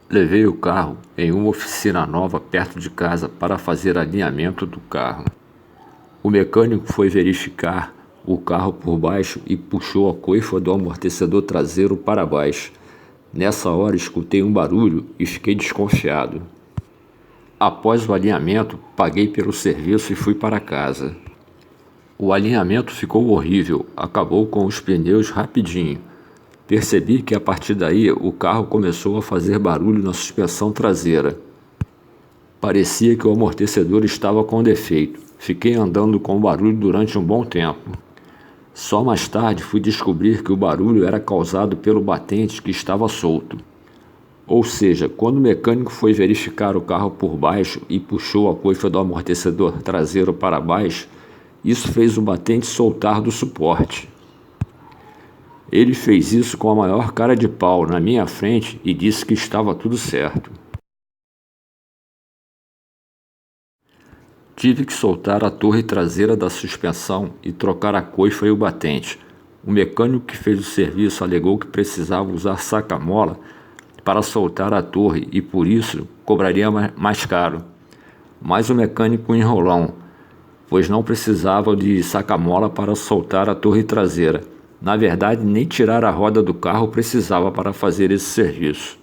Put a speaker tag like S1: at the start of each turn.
S1: Levei o carro em uma oficina nova perto de casa para fazer alinhamento do carro. O mecânico foi verificar o carro por baixo e puxou a coifa do amortecedor traseiro para baixo. Nessa hora escutei um barulho e fiquei desconfiado. Após o alinhamento, paguei pelo serviço e fui para casa. O alinhamento ficou horrível, acabou com os pneus rapidinho. Percebi que a partir daí o carro começou a fazer barulho na suspensão traseira. Parecia que o amortecedor estava com defeito. Fiquei andando com o barulho durante um bom tempo. Só mais tarde fui descobrir que o barulho era causado pelo batente que estava solto. Ou seja, quando o mecânico foi verificar o carro por baixo e puxou a coifa do amortecedor traseiro para baixo, isso fez o batente soltar do suporte. Ele fez isso com a maior cara de pau na minha frente e disse que estava tudo certo. Tive que soltar a torre traseira da suspensão e trocar a coifa e o batente. O mecânico que fez o serviço alegou que precisava usar saca-mola para soltar a torre e por isso cobraria mais caro. Mas o mecânico enrolão, pois não precisava de saca-mola para soltar a torre traseira. Na verdade, nem tirar a roda do carro precisava para fazer esse serviço.